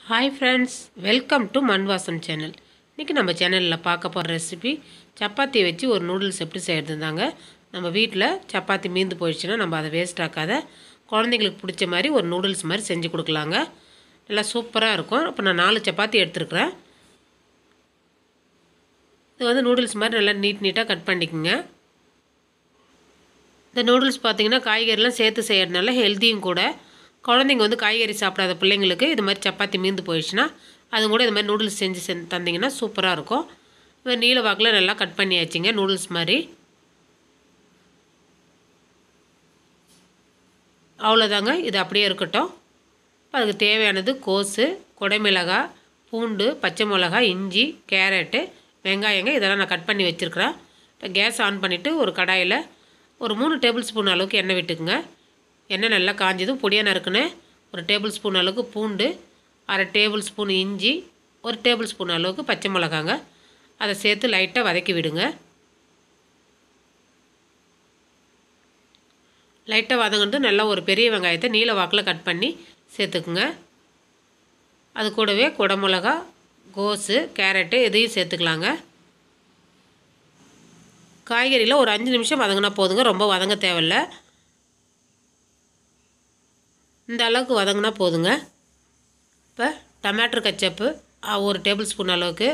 Hi friends, welcome to Mann Vaasam channel. இன்னைக்கு நம்ம சேனல்ல பார்க்க போற ரெசிபி சப்பாத்தி வச்சு ஒரு நூடுல்ஸ் எப்படி செய்யறதுதாங்க. நம்ம வீட்ல சப்பாத்தி மீந்து போயிடுச்சுனா நம்ம அதை வேஸ்ட் ஆக்காத குழந்தைகளுக்கு பிடிச்ச மாதிரி ஒரு நூடுல்ஸ் மாதிரி செஞ்சு கொடுக்கலாங்க. நல்லா சூப்பரா இருக்கும். அப்ப நான் 4 சப்பாத்தி எடுத்துக்கறேன். இது வந்து நூடுல்ஸ் மாதிரி நல்லா நீட்டா கட் பண்ணிக்கங்க. இந்த நூடுல்ஸ் பாத்தீங்கன்னா காய்கறிலாம் சேர்த்து செய்யறதுனால ஹெல்தியும் கூட. குழந்தைங்க வந்து காய்கறி சாப்பிடாத பிள்ளைங்களுக்கு இது மாதிரி சப்பாத்தி மீந்து போயிடுச்சுனா அது கூட இது மாதிரி நூடுல்ஸ் செஞ்சு தந்தீங்கன்னா சூப்பராக இருக்கும். இது நீல வாக்கில் நல்லா கட் பண்ணியாச்சுங்க நூடுல்ஸ் மாதிரி. அவ்வளோதாங்க, இது அப்படியே இருக்கட்டும். அதுக்கு தேவையானது கோஸு, குடைமிளகாய், பூண்டு, பச்சை மிளகாய், இஞ்சி, கேரட்டு, வெங்காயங்க இதெல்லாம் நான் கட் பண்ணி வச்சுருக்கிறேன். இப்போ கேஸ் ஆன் பண்ணிவிட்டு ஒரு கடாயில் ஒரு 3 டேபிள் ஸ்பூன் அளவுக்கு எண்ணெய் விட்டுக்குங்க. எண்ணெய் நல்லா காஞ்சதும் பொடியாக நறுக்குன்னு ஒரு டேபிள் ஸ்பூன் அளவுக்கு பூண்டு, 1/2 டேபிள் ஸ்பூன் இஞ்சி, 1 டேபிள் ஸ்பூன் அளவுக்கு பச்சை மிளகாங்க அதை சேர்த்து லைட்டாக வதக்கி விடுங்க. லைட்டாக வதங்கிட்டு நல்லா ஒரு பெரிய வெங்காயத்தை நீல வாக்கில் கட் பண்ணி சேர்த்துக்குங்க. அது கூடவே குடமிளகா, கோஸு, கேரட்டு இதையும் சேர்த்துக்கலாங்க. காய்கறியில் ஒரு 5 நிமிஷம் வதங்கினா போதுங்க, ரொம்ப வதங்க தேவையில்லை. இந்த அளவுக்கு வதங்கினா போதுங்க. இப்போ டொமேட்டோ கெச்சப்பு 1 டேபிள் ஸ்பூன் அளவுக்கு,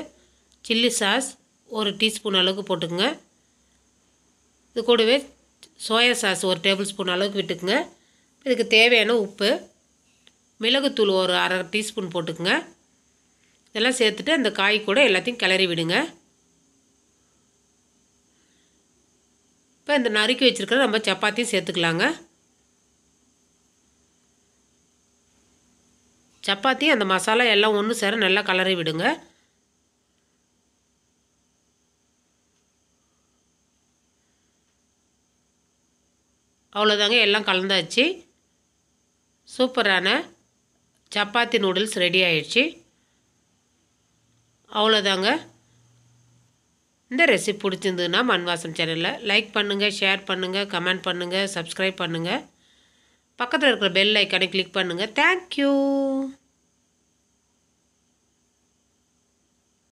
சில்லி சாஸ் 1 டீஸ்பூன் அளவுக்கு போட்டுக்குங்க. இது கூடவே சோயா சாஸ் 1 டேபிள் ஸ்பூன் அளவுக்கு விட்டுக்குங்க. இதுக்கு தேவையான உப்பு, மிளகுத்தூள் ஒரு 1/2 டீஸ்பூன் போட்டுக்குங்க. இதெல்லாம் சேர்த்துட்டு அந்த காய் கூட எல்லாத்தையும் கிளறி விடுங்க. இப்போ இந்த நறுக்கி வச்சுருக்கிற நம்ம சப்பாத்தியும் சேர்த்துக்கலாங்க. சப்பாத்தி அந்த மசாலா எல்லாம் ஒன்று சேர நல்லா கலரி விடுங்க. அவ்வளோதாங்க, எல்லாம் கலந்தாச்சு. சூப்பரான சப்பாத்தி நூடுல்ஸ் ரெடி ஆயிடுச்சு. அவ்வளோதாங்க. இந்த ரெசிபி பிடிச்சிருந்ததுன்னா மண் வாசம் சேனலில் லைக் பண்ணுங்கள், ஷேர் பண்ணுங்கள், கமெண்ட் பண்ணுங்கள், சப்ஸ்கிரைப் பண்ணுங்கள். பக்கத்தில் இருக்கிற பெல் ஐக்கானை கிளிக் பண்ணுங்கள். தேங்க்யூ.